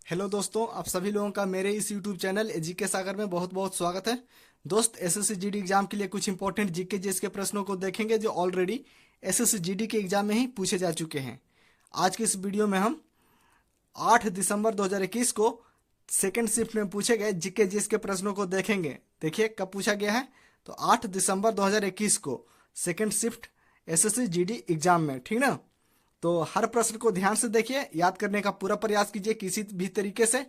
Hello दोस्तों, आप सभी लोगों का मेरे इस यूट्यूब चैनल जीके सागर में बहुत बहुत स्वागत है। दोस्त, एसएससी जीडी एग्जाम के लिए कुछ इंपॉर्टेंट जीके जीएस के प्रश्नों को देखेंगे जो ऑलरेडी एसएससी जीडी के एग्जाम में ही पूछे जा चुके हैं। आज के इस वीडियो में हम 8 दिसंबर 2021 को सेकेंड शिफ्ट में पूछे गए जीके जीएस के प्रश्नों को देखेंगे। देखिए कब पूछा गया है, तो 8 दिसंबर 2021 को second shift SSC GD exam में, ठीक ना। तो हर प्रश्न को ध्यान से देखिए, याद करने का पूरा प्रयास कीजिए, किसी भी तरीके से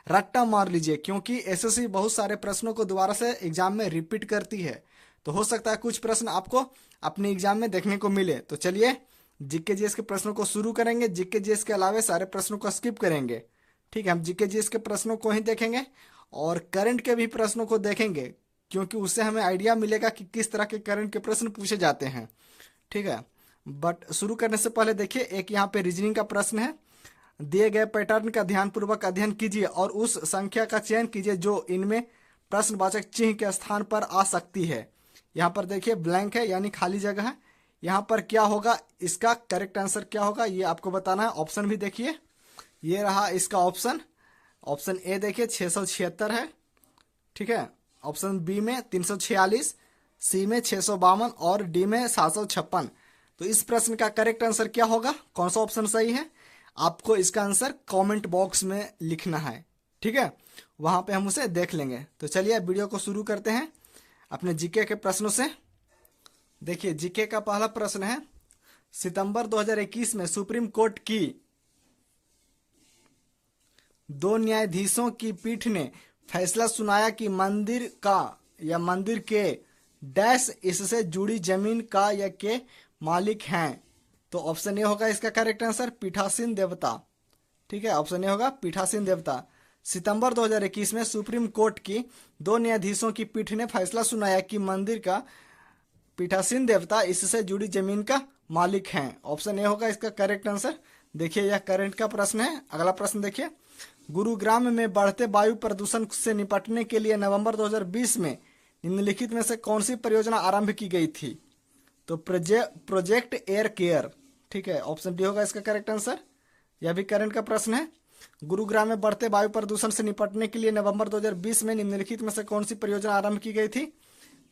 रट्टा मार लीजिए, क्योंकि एसएससी बहुत सारे प्रश्नों को दोबारा से एग्जाम में रिपीट करती है। तो हो सकता है कुछ प्रश्न आपको अपने एग्जाम में देखने को मिले। तो चलिए जीके जीएस के प्रश्नों को शुरू करेंगे। जीके जीएस के अलावा सारे प्रश्नों को स्किप करेंगे, ठीक है। हम जीके जीएस के प्रश्नों को ही देखेंगे और करंट के भी प्रश्नों को देखेंगे, क्योंकि उससे हमें आइडिया मिलेगा कि किस तरह के करंट के प्रश्न पूछे जाते हैं, ठीक है। बट शुरू करने से पहले देखिए, एक यहाँ पे रीजनिंग का प्रश्न है। दिए गए पैटर्न का ध्यानपूर्वक अध्ययन कीजिए और उस संख्या का चयन कीजिए जो इनमें प्रश्नवाचक चिन्ह के स्थान पर आ सकती है। यहाँ पर देखिए ब्लैंक है, यानी खाली जगह है। यहाँ पर क्या होगा, इसका करेक्ट आंसर क्या होगा ये आपको बताना है। ऑप्शन भी देखिए, ये रहा इसका ऑप्शन। ऑप्शन ए देखिए 676 है, ठीक है। ऑप्शन बी में 346, सी में 652 और डी में 756। तो इस प्रश्न का करेक्ट आंसर क्या होगा, कौन सा ऑप्शन सही है, आपको इसका आंसर कमेंट बॉक्स में लिखना है, ठीक है। वहां पे हम उसे देख लेंगे। तो चलिए वीडियो को शुरू करते हैं अपने जीके के प्रश्नों से। देखिए जीके का पहला प्रश्न है, सितंबर 2021 में सुप्रीम कोर्ट की 2 न्यायाधीशों की पीठ ने फैसला सुनाया कि मंदिर का या मंदिर के डैश इससे जुड़ी जमीन का या के मालिक हैं। तो ऑप्शन ए होगा इसका करेक्ट आंसर, पीठासीन देवता, ठीक है। ऑप्शन ए होगा पीठासीन देवता। सितंबर 2021 में सुप्रीम कोर्ट की 2 न्यायाधीशों की पीठ ने फैसला सुनाया कि मंदिर का पीठासीन देवता इससे जुड़ी जमीन का मालिक हैं। ऑप्शन ए होगा इसका करेक्ट आंसर। देखिए यह करंट का प्रश्न है। अगला प्रश्न देखिए, गुरुग्राम में बढ़ते वायु प्रदूषण से निपटने के लिए नवंबर 2020 में निम्नलिखित में से कौन सी परियोजना आरंभ की गई थी। तो प्रोजेक्ट एयर केयर, ठीक है। ऑप्शन डी होगा इसका करेक्ट आंसर। यह भी करंट का प्रश्न है। गुरुग्राम में बढ़ते वायु प्रदूषण से निपटने के लिए नवंबर 2020 में निम्नलिखित में से कौन सी परियोजना आरंभ की गई थी।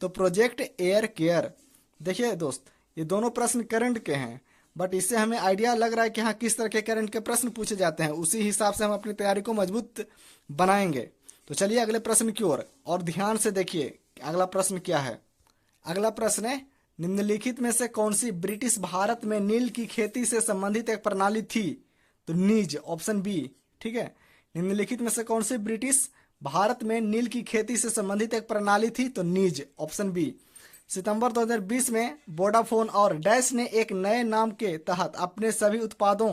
तो प्रोजेक्ट एयर केयर। देखिए दोस्त, ये दोनों प्रश्न करंट के हैं, बट इससे हमें आइडिया लग रहा है कि हाँ किस तरह के करंट के प्रश्न पूछे जाते हैं। उसी हिसाब से हम अपनी तैयारी को मजबूत बनाएंगे। तो चलिए अगले प्रश्न की ओर और ध्यान से देखिए अगला प्रश्न क्या है। अगला प्रश्न है, निम्नलिखित में से कौन सी ब्रिटिश भारत में नील की खेती से संबंधित एक प्रणाली थी। तो नीज, ऑप्शन बी, ठीक है। निम्नलिखित में से कौन सी ब्रिटिश भारत में नील की खेती से संबंधित एक प्रणाली थी। तो नीज, ऑप्शन बी। सितंबर 2020 में वोडाफोन और डैश ने एक नए नाम के तहत अपने सभी उत्पादों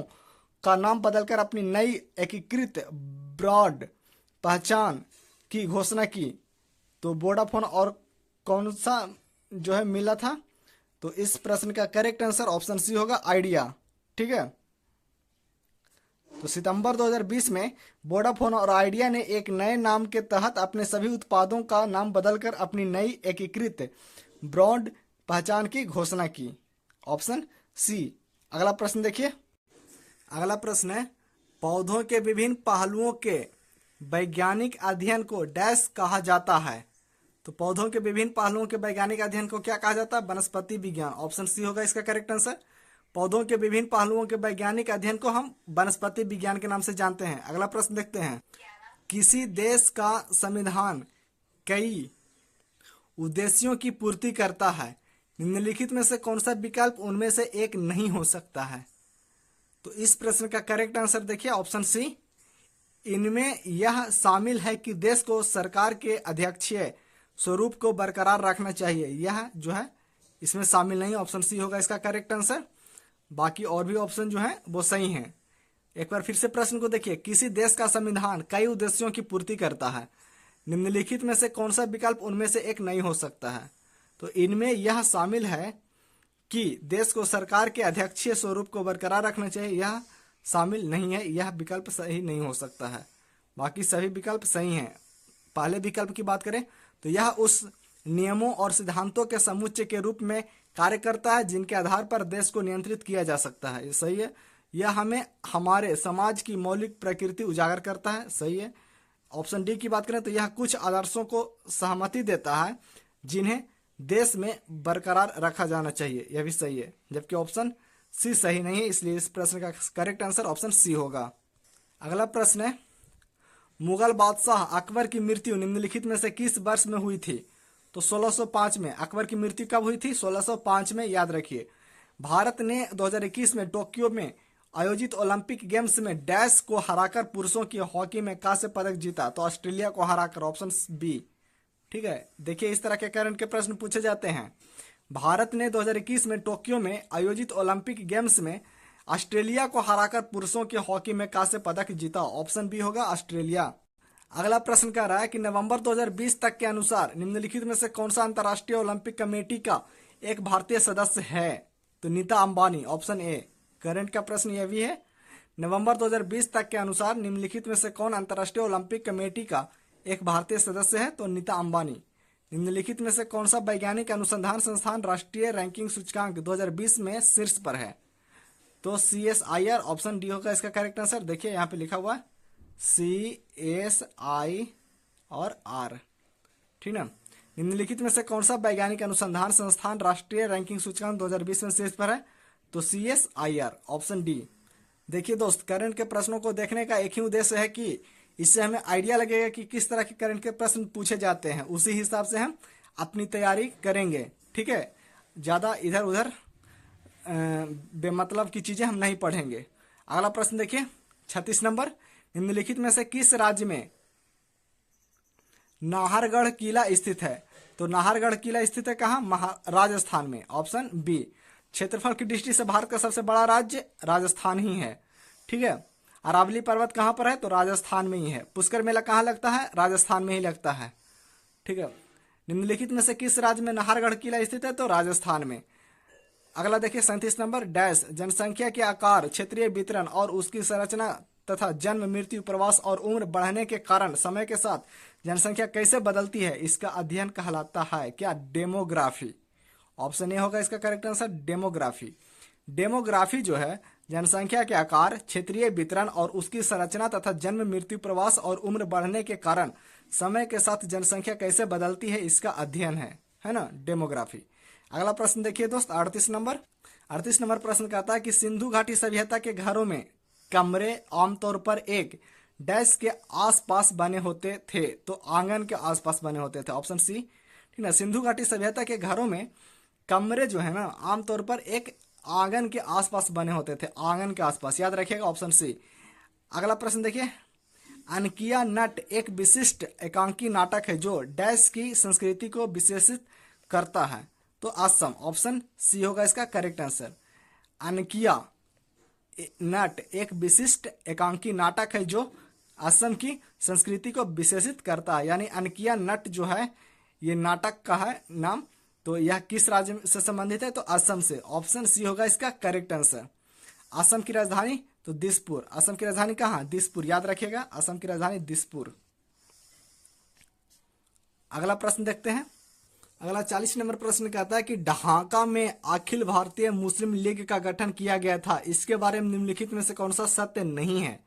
का नाम बदलकर अपनी नई एकीकृत ब्रॉड पहचान की घोषणा की। तो वोडाफोन और कौन सा जो है मिला था। तो इस प्रश्न का करेक्ट आंसर ऑप्शन सी होगा, आइडिया, ठीक है। तो सितंबर 2020 में वोडाफोन और आइडिया ने एक नए नाम के तहत अपने सभी उत्पादों का नाम बदलकर अपनी नई एकीकृत ब्रॉड पहचान की घोषणा की। Option C. अगला प्रश्न देखिए। अगला प्रश्न है, पौधों के विभिन्न पहलुओं के वैज्ञानिक अध्ययन को डैश कहा जाता है। तो पौधों के विभिन्न पहलुओं के वैज्ञानिक अध्ययन को क्या कहा जाता है, वनस्पति विज्ञान। ऑप्शन सी होगा इसका करेक्ट आंसर। पौधों के विभिन्न पहलुओं के वैज्ञानिक अध्ययन को हम वनस्पति विज्ञान के नाम से जानते हैं। अगला प्रश्न देखते हैं, किसी देश का संविधान कई उद्देश्यों की पूर्ति करता है। निम्नलिखित में से कौन सा विकल्प उनमें से एक नहीं हो सकता है। तो इस प्रश्न का करेक्ट आंसर देखिए, ऑप्शन सी। इनमें यह शामिल है कि देश को सरकार के अध्यक्षीय स्वरूप को बरकरार रखना चाहिए। यह जो है इसमें शामिल नहीं। ऑप्शन सी होगा इसका करेक्ट आंसर। बाकी और भी ऑप्शन जो है वो सही हैं। एक बार फिर से प्रश्न को देखिए, किसी देश का संविधान कई उद्देश्यों की पूर्ति करता है। निम्नलिखित में से कौन सा विकल्प उनमें से एक नहीं हो सकता है। तो इनमें यह शामिल है कि देश को सरकार के अध्यक्षीय स्वरूप को बरकरार रखना चाहिए। यह शामिल नहीं है, यह विकल्प सही नहीं हो सकता है। बाकी सभी विकल्प सही हैं। पहले विकल्प की बात करें तो यह उस नियमों और सिद्धांतों के समुच्चय के रूप में कार्य करता है जिनके आधार पर देश को नियंत्रित किया जा सकता है। ये सही है, यह हमें हमारे समाज की मौलिक प्रकृति उजागर करता है, सही है। ऑप्शन डी की बात करें तो यह कुछ आदर्शों को सहमति देता है जिन्हें देश में बरकरार रखा जाना चाहिए, यह भी सही है। जबकि ऑप्शन सी सही नहीं है, इसलिए इस प्रश्न का करेक्ट आंसर ऑप्शन सी होगा। अगला प्रश्न है, मुगल बादशाह अकबर की मृत्यु निम्नलिखित में से किस वर्ष में हुई थी? तो 1605 में। अकबर की मृत्यु कब हुई थी? 1605 में, याद रखिए। भारत ने 2021 में टोक्यो में आयोजित ओलंपिक गेम्स में डैश को हराकर पुरुषों की हॉकी में कांस्य पदक जीता, तो ऑस्ट्रेलिया को हराकर, ऑप्शन बी। ठीक है, देखिए इस तरह के करंट के प्रश्न पूछे जाते हैं। भारत ने 2021 में टोक्यो में आयोजित ओलंपिक गेम्स में ऑस्ट्रेलिया को हराकर पुरुषों की हॉकी में कांस्य पदक जीता, ऑप्शन बी होगा ऑस्ट्रेलिया। अगला प्रश्न कह रहा है कि नवंबर 2020 तक के अनुसार निम्नलिखित में से कौन सा अंतर्राष्ट्रीय ओलंपिक कमेटी का एक भारतीय सदस्य है? तो Nita Ambani, option A. Current का प्रश्न यह भी है, नवंबर 2020 तक के अनुसार निम्नलिखित में से कौन अंतर्राष्ट्रीय ओलंपिक कमेटी का एक भारतीय सदस्य है? तो नीता अंबानी। निम्नलिखित में से कौन सा वैज्ञानिक अनुसंधान संस्थान राष्ट्रीय रैंकिंग सूचकांक 2020 में शीर्ष पर है? तो CSIR, ऑप्शन डी होगा इसका करेक्ट आंसर। देखिए यहाँ पे लिखा हुआ है CSI और R, ठीक ना। निम्नलिखित में से कौन सा वैज्ञानिक अनुसंधान संस्थान राष्ट्रीय रैंकिंग सूचकांक 2020 में शीर्ष पर है? तो CSIR, ऑप्शन डी। देखिए दोस्त, करंट के प्रश्नों को देखने का एक ही उद्देश्य है कि इससे हमें आइडिया लगेगा कि किस तरह के करंट के प्रश्न पूछे जाते हैं, उसी हिसाब से हम अपनी तैयारी करेंगे। ठीक है, ज़्यादा इधर उधर बेमतलब की चीज़ें हम नहीं पढ़ेंगे। अगला प्रश्न देखिए, 36 नंबर, निम्नलिखित में से किस राज्य में नाहरगढ़ किला स्थित है? तो नाहरगढ़ किला स्थित है कहाँ? राजस्थान में, ऑप्शन बी। क्षेत्रफल की दृष्टि से भारत का सबसे बड़ा राज्य राजस्थान ही है, ठीक है। अरावली पर्वत कहाँ पर है? तो राजस्थान में ही है। पुष्कर मेला कहाँ लगता है? राजस्थान में ही लगता है, ठीक है। निम्नलिखित में से किस राज्य में नाहरगढ़ किला स्थित है? तो राजस्थान में। अगला देखिए 37 नंबर, डैश जनसंख्या के आकार, क्षेत्रीय वितरण और उसकी संरचना तथा जन्म, मृत्यु, प्रवास और उम्र बढ़ने के कारण समय के साथ जनसंख्या कैसे बदलती है, इसका अध्ययन कहलाता है क्या? डेमोग्राफी। ऑप्शन ए होगा इसका करेक्ट आंसर, डेमोग्राफी। डेमोग्राफी जो है जनसंख्या के आकार, क्षेत्रीय वितरण और उसकी संरचना तथा जन्म, मृत्यु, प्रवास और उम्र बढ़ने के कारण समय के साथ जनसंख्या कैसे बदलती है, इसका अध्ययन है ना, डेमोग्राफी। अगला प्रश्न देखिए दोस्त, 38 नंबर। 38 नंबर प्रश्न कहता है कि सिंधु घाटी सभ्यता के घरों में कमरे आमतौर पर एक डैश के आसपास बने होते थे, तो आंगन के आसपास बने होते थे, ऑप्शन सी, ठीक ना। सिंधु घाटी सभ्यता के घरों में कमरे जो है ना आमतौर पर एक आंगन के आसपास बने होते थे, आंगन के आसपास, याद रखिएगा, ऑप्शन सी। अगला प्रश्न देखिए, अनकिया नट एक विशिष्ट एकांकी नाटक है जो डैश की संस्कृति को विशेषित करता है, तो असम, ऑप्शन सी होगा इसका करेक्ट आंसर। अनकिया नट एक विशिष्ट एकांकी नाटक है जो असम की संस्कृति को विशेषित करता है, यानी अनकिया नट जो है ये नाटक का है नाम, तो यह किस राज्य से संबंधित है? तो असम से, ऑप्शन सी होगा इसका करेक्ट आंसर। असम की राजधानी? तो दिसपुर। असम की राजधानी कहाँ? दिसपुर, याद रखिएगा, असम की राजधानी दिसपुर। अगला प्रश्न देखते हैं। अगला 40 नंबर प्रश्न कहता है कि ढाका में अखिल भारतीय मुस्लिम लीग का गठन किया गया था, इसके बारे में निम्नलिखित में से कौन सा सत्य नहीं है?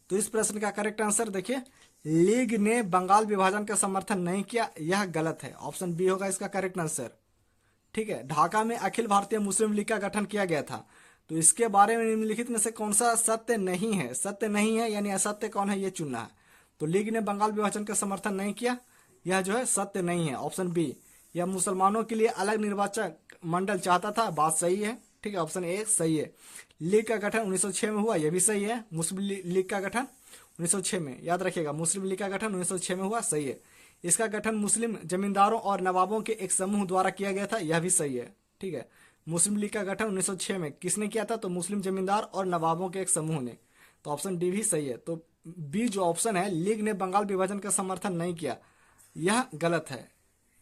तो इस प्रश्न का करेक्ट आंसर देखिए, लीग ने बंगाल विभाजन का समर्थन नहीं किया, यह गलत है, ऑप्शन बी होगा इसका करेक्ट आंसर, ठीक है। ढाका में अखिल भारतीय मुस्लिम लीग का गठन किया गया था, तो इसके बारे में निम्नलिखित में से कौन सा सत्य नहीं है? सत्य नहीं है यानी असत्य कौन है ये चुनना है। तो लीग ने बंगाल विभाजन का समर्थन नहीं किया, यह जो है सत्य नहीं है, ऑप्शन बी। यह मुसलमानों के लिए अलग निर्वाचक मंडल चाहता था, बात सही है, ठीक है, ऑप्शन ए सही है। लीग का गठन 1906 में हुआ, यह भी सही है। मुस्लिम लीग का गठन 1906 में, याद रखिएगा, मुस्लिम लीग का गठन 1906 में हुआ, सही है। इसका गठन मुस्लिम जमींदारों और नवाबों के एक समूह द्वारा किया गया था, यह भी सही है, ठीक है। मुस्लिम लीग का गठन 1906 में किसने किया था? तो मुस्लिम जमींदार और नवाबों के एक समूह ने, तो ऑप्शन डी भी सही है। तो बी जो ऑप्शन है, लीग ने बंगाल विभाजन का समर्थन नहीं किया, यह गलत है।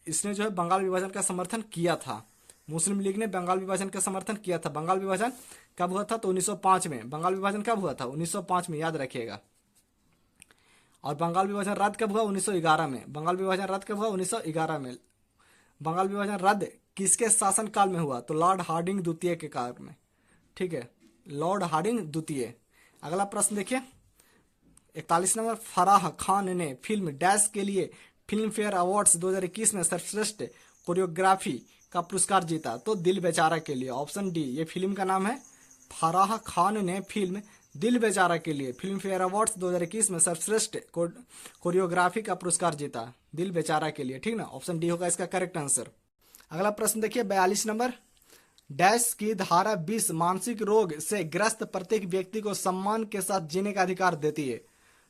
इसने जो है बंगाल विभाजन का समर्थन किया था, मुस्लिम लीग ने बंगाल विभाजन का समर्थन किया था। बंगाल विभाजन कब हुआ था? तो 1905 में। बंगाल विभाजन कब हुआ था? 1905 में, याद रखिएगा। और बंगाल विभाजन रद्द कब हुआ? 1911 में। बंगाल विभाजन रद्द कब हुआ? 1911 में। बंगाल विभाजन रद्द किसके शासन काल में हुआ? तो लॉर्ड हार्डिंग द्वितीय के काल में, ठीक है। लॉर्ड हार्डिंग द्वितीय। अगला प्रश्न देखिए 41 नंबर, फराह खान ने फिल्म डैश के लिए फिल्म फेयर अवार्ड्स 2021 में सर्वश्रेष्ठ कोरियोग्राफी का पुरस्कार जीता। तो दिल बेचारा के लिए, ऑप्शन डी, ये फिल्म का नाम है। फराह खान ने फिल्म दिल बेचारा के लिए फिल्म फेयर अवार्ड्स 2021 में सर्वश्रेष्ठ कोरियोग्राफी का पुरस्कार जीता, दिल बेचारा के लिए, ठीक ना, ऑप्शन डी होगा इसका करेक्ट आंसर। अगला प्रश्न देखिए 42 नंबर, डैश की धारा 20 मानसिक रोग से ग्रस्त प्रत्येक व्यक्ति को सम्मान के साथ जीने का अधिकार देती है।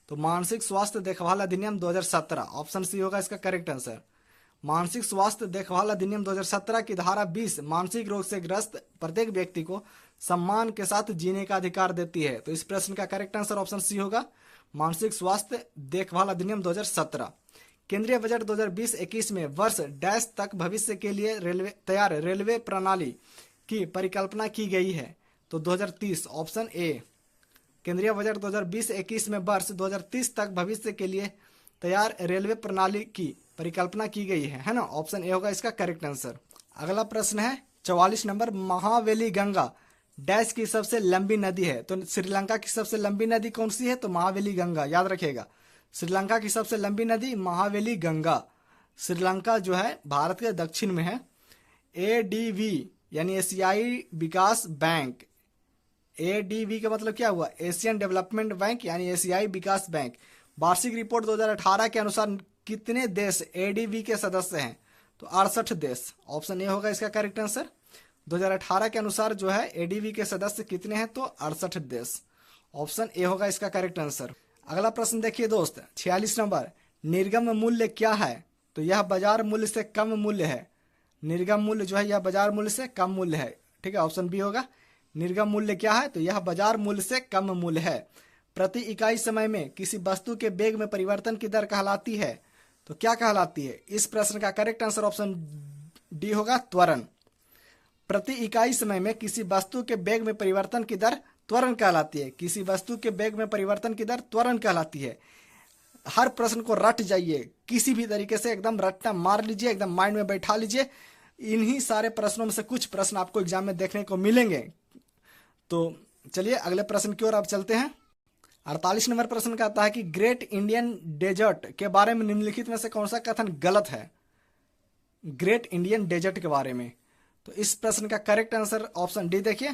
तो मानसिक स्वास्थ्य देखभाल अधिनियम 2017, ऑप्शन सी होगा इसका करेक्ट आंसर। मानसिक स्वास्थ्य देखभाल अधिनियम 2017 की धारा 20 मानसिक रोग से ग्रस्त प्रत्येक व्यक्ति को सम्मान के साथ जीने का अधिकार देती है। तो इस प्रश्न का करेक्ट आंसर ऑप्शन सी होगा, मानसिक स्वास्थ्य देखभाल अधिनियम 2017। केंद्रीय बजट 2020-21 में वर्ष डैश तक भविष्य के लिए रेलवे प्रणाली की परिकल्पना की गई है। तो 2030, ऑप्शन ए। केंद्रीय बजट 2020-21 में वर्ष 2030 तक भविष्य के लिए तैयार रेलवे प्रणाली की परिकल्पना की गई है ना, ऑप्शन ए होगा इसका करेक्ट आंसर। अगला प्रश्न है 44 नंबर, महावेली गंगा डैश की सबसे लंबी नदी है। तो श्रीलंका की सबसे लंबी नदी कौन सी है? तो महावेली गंगा, याद रखिएगा। श्रीलंका की सबसे लंबी नदी महावेली गंगा। श्रीलंका जो है भारत के दक्षिण में है। एडीबी यानी एशियाई विकास बैंक, एडीबी का मतलब क्या हुआ? एशियन डेवलपमेंट बैंक यानी एशियाई विकास बैंक। वार्षिक रिपोर्ट 2018 के अनुसार कितने देश एडीबी के सदस्य हैं? तो 68 देश, ऑप्शन ए होगा इसका करेक्ट आंसर। 2018 के अनुसार जो है एडीबी के सदस्य कितने हैं? तो 68 देश, ऑप्शन ए होगा इसका करेक्ट आंसर। अगला प्रश्न देखिए दोस्त 46 नंबर, निर्गम मूल्य क्या है? तो यह बाजार मूल्य से कम मूल्य है। निर्गम मूल्य जो है यह बाजार मूल्य से कम मूल्य है, ठीक है, ऑप्शन बी होगा। निर्गम मूल्य क्या है? तो यह बाजार मूल्य से कम मूल्य है। प्रति इकाई समय में किसी वस्तु के वेग में परिवर्तन की दर कहलाती है। तो क्या कहलाती है? इस प्रश्न का करेक्ट आंसर ऑप्शन डी होगा, त्वरण। प्रति इकाई समय में किसी वस्तु के वेग में परिवर्तन की दर त्वरण कहलाती है। किसी वस्तु के वेग में परिवर्तन की दर त्वरण कहलाती है। हर प्रश्न को रट जाइए, किसी भी तरीके से एकदम रट्टा मार लीजिए, एकदम माइंड में बैठा लीजिए। इन्हीं सारे प्रश्नों में से कुछ प्रश्न आपको एग्जाम में देखने को मिलेंगे। तो चलिए अगले प्रश्न की ओर आप चलते हैं। 48 नंबर प्रश्न कहता है कि ग्रेट इंडियन डेजर्ट के बारे में निम्नलिखित में से कौन सा कथन गलत है? ग्रेट इंडियन डेजर्ट के बारे में, तो इस प्रश्न का करेक्ट आंसर ऑप्शन डी देखिए,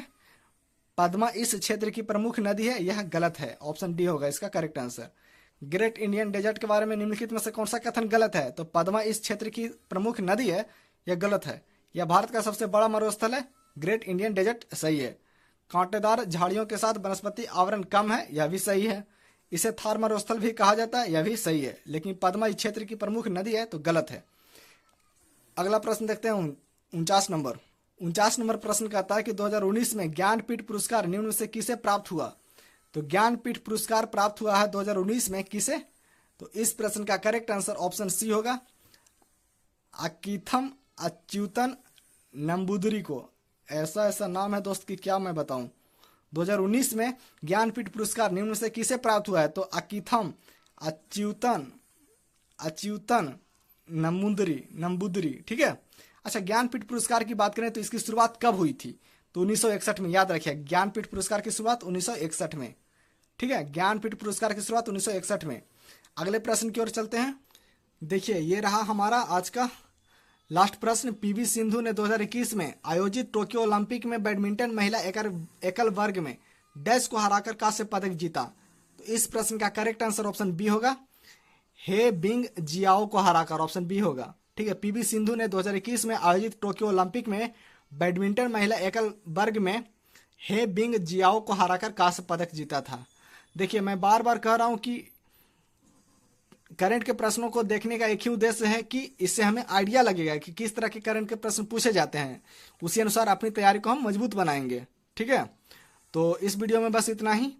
पद्मा इस क्षेत्र की प्रमुख नदी है, यह गलत है, ऑप्शन डी होगा इसका correct answer. Great Indian desert के बारे में निम्नलिखित में से कौन सा कथन गलत है? तो पद्मा इस क्षेत्र की प्रमुख नदी है, यह गलत है। यह भारत का सबसे बड़ा मरुस्थल है, ग्रेट इंडियन डेजर्ट सही है। कांटेदार झाड़ियों के साथ वनस्पति आवरण कम है, यह भी सही है। इसे थार मरुस्थल भी कहा जाता है, यह भी सही है। लेकिन पद्मा इस क्षेत्र की प्रमुख नदी है, तो गलत है। अगला प्रश्न देखते हैं 49 नंबर। 49 नंबर प्रश्न कहता है कि 2019 में ज्ञानपीठ पुरस्कार निम्न में से किसे प्राप्त हुआ? तो ज्ञानपीठ पुरस्कार प्राप्त हुआ है 2019 में किसे? तो इस प्रश्न का करेक्ट आंसर ऑप्शन सी होगा, अकीथम अच्युतन नंबूदरी को। ऐसा नाम है दोस्त कि क्या मैं बताऊं। 2019 में ज्ञानपीठ पुरस्कार निम्न में से किसे प्राप्त हुआ है? तो अकीथम अच्युतन नंबूदरी, ठीक है। अच्छा, ज्ञानपीठ पुरस्कार की बात करें तो इसकी शुरुआत कब हुई थी? तो 1961 में, याद रखिए ज्ञानपीठ पुरस्कार की शुरुआत 1961 में, ठीक है। ज्ञानपीठ पुरस्कार की शुरुआत 1961 में। अगले प्रश्न की ओर चलते हैं। देखिए ये रहा हमारा आज का लास्ट प्रश्न। पीवी सिंधु ने 2021 में आयोजित टोक्यो ओलंपिक में बैडमिंटन महिला एकल वर्ग में डैश को हराकर कांस्य पदक जीता। तो इस प्रश्न का करेक्ट आंसर ऑप्शन बी होगा, हे बिंग जियाओ को हराकर, ऑप्शन बी होगा, ठीक है। पीवी सिंधु ने 2021 में आयोजित टोक्यो ओलंपिक में बैडमिंटन महिला एकल वर्ग में हे बिंग जियाओ को हराकर कांस्य पदक जीता था। देखिए मैं बार बार कह रहा हूं कि करंट के प्रश्नों को देखने का एक ही उद्देश्य है कि इससे हमें आइडिया लगेगा कि किस तरह के करंट के प्रश्न पूछे जाते हैं। उसी अनुसार अपनी तैयारी को हम मजबूत बनाएंगे, ठीक है। तो इस वीडियो में बस इतना ही,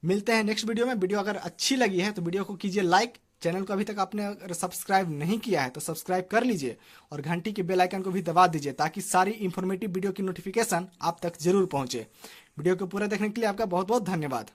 मिलते हैं नेक्स्ट वीडियो में। वीडियो अगर अच्छी लगी है तो वीडियो को कीजिए लाइक, चैनल को अभी तक आपने अगर सब्सक्राइब नहीं किया है तो सब्सक्राइब कर लीजिए और घंटी के बेल आइकन को भी दबा दीजिए ताकि सारी इंफॉर्मेटिव वीडियो की नोटिफिकेशन आप तक जरूर पहुंचे। वीडियो को पूरा देखने के लिए आपका बहुत बहुत धन्यवाद।